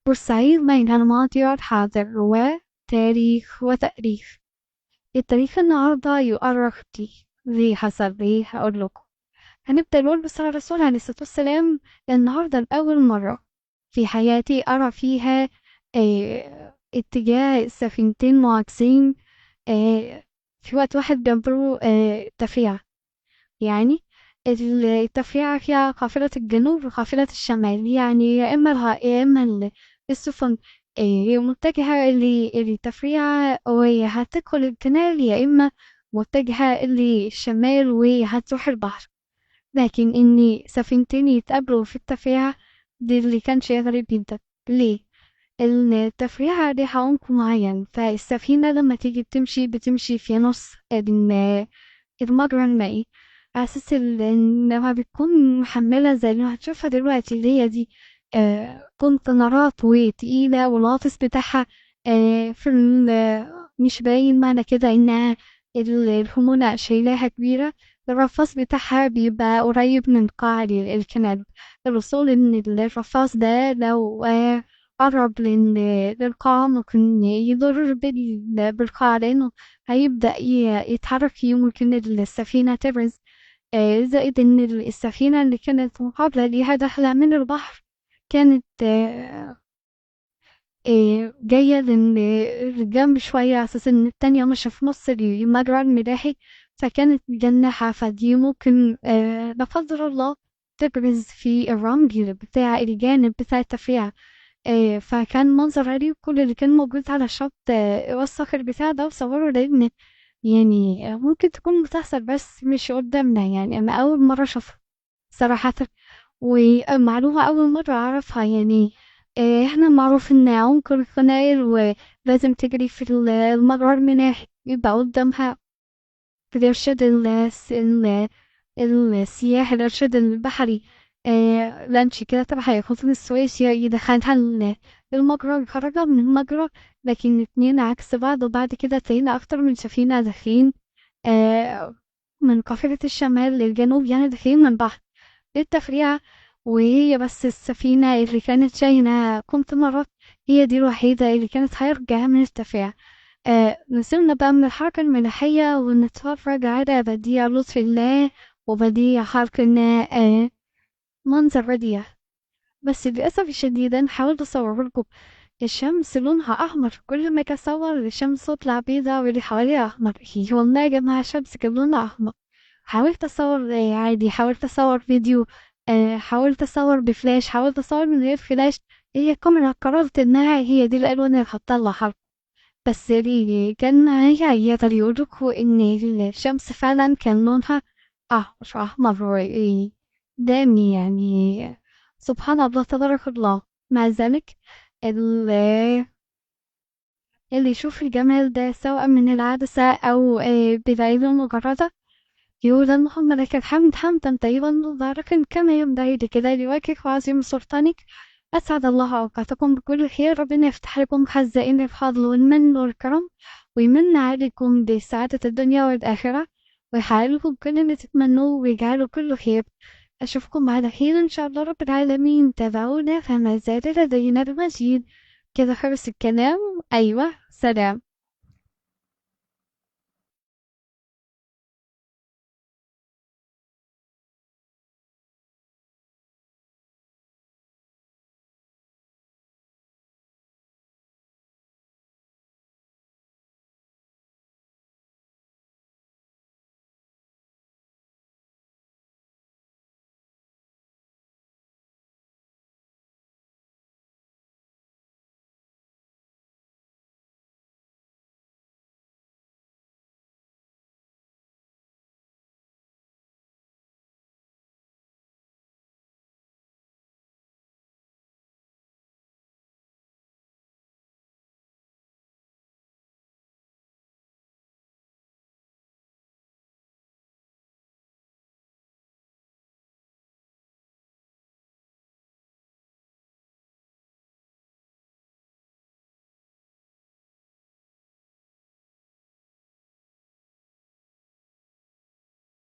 بورسعيد بين الماضي والحاضر وتاريخ وتأريخ. التاريخ النهاردة يؤرخ ليه حصل ليه هقولكم. هنبدأ نقول بس على الرسول عليه الصلاة والسلام. النهاردة لأول مرة في حياتي أرى فيها اتجاه السفينتين معاكسين في وقت واحد بينظروا تفريعة. يعني التفريعة فيها قافلة الجنوب وقافلة الشمال، يعني يا إما السفن متجهة للتفريعة وهي هتدخل الكنال، يا إما متجهة للشمال وهي هتروح البحر. لكن إن سفينتين يتقابلوا في التفريعة دي اللي كان شيء غريب جدا. ليه؟ التفريعة ليها عمق معين، فالسفينة لما تيجي بتمشي في نص المجرى المائي، على أساس إنها بتكون محملة زي اللي هتشوفها دلوقتي، اللي هي دي كونتينرات وتقيلة، والغطس بتاعها في مش باين معنى كده إنها الحمولة شايلاها كبيرة. الرفاص بتاعها بيبقى قريب من قاع الكنال. الوصول إن الرفاص ده لو قرب للقاع ممكن يضر بالقاع، لأنه هيبدأ يتحرك، يمكن السفينة تبرز. زائد إن السفينة اللي كانت مقابلة ليها داخلة من البحر كانت جاية للجنب شوية، على أساس إن التانية مش في نص المجرى الملاحي، فكانت مجنحة، فدي ممكن لا قدر الله تبرز في الرمل بتاع الجانب بتاع التفريعة. فكان منظر غريب. كل اللي كان موجود على الشط وثق البتاع ده وصوره، لأن يعني ممكن تكون بتحصل بس مش قدامنا. يعني أنا أول مرة أشوفها صراحةً، ومعلومة أول مرة أعرفها. يعني إحنا معروف إن عمق القناة ولازم تجري في المجرى الملاحي، يبقى قدامها في الإرشاد السياحي، الإرشاد البحري لانش كده تبع خطوط السويس يدخلها المجرى ويخرجها من المجرى. لكن اتنين عكس بعض، وبعد كده تلاقينا أكتر من سفينة داخلين من قافلة الشمال للجنوب، يعني داخلين من بحر للتفريعة. وهي بس السفينة اللي كانت شايلة كونتينرات هي دي الوحيدة اللي كانت هيرجع من التفريعة. نزلنا بقى من الحركة الملاحية ونتفرج على بديع لطف الله وبديع حركة منظر بديع. بس للأسف الشديد أنا حاولت أصور لكم الشمس لونها أحمر، كل ما أجي أصور الشمس تطلع بيضا واللي حواليها أحمر. هي والله يا جماعة الشمس كان لونها أحمر. حاولت أصور عادي، حاولت أصور فيديو، حاولت أصور بفلاش، حاولت أصور من غير فلاش. هي الكاميرا قررت إنها هي دي الألوان اللي هتطلع حرف. بس اللي كان يقدر يقولكوا إن الشمس فعلا كان لونها أحمر دامي. يعني سبحان الله تبارك الله. مع ذلك اللي يشوف الجمال ده سواء من العدسة أو بالعين المجردة يقول اللهم لك الحمد حمدا طيبا مباركا كما ينبغي لجلال وجهك وعظيم سلطانك. أسعد الله أوقاتكم بكل خير. ربنا يفتح لكم خزائن الفضل والمن والكرم، ويمن عليكم بسعادة الدنيا والآخرة، ويحققلكم كل اللي تتمنوه ويجعله كله خير. أشوفكم على خير إن شاء الله رب العالمين. تابعونا فما زال لدينا المزيد. كده خلص الكلام. أيوة، سلام.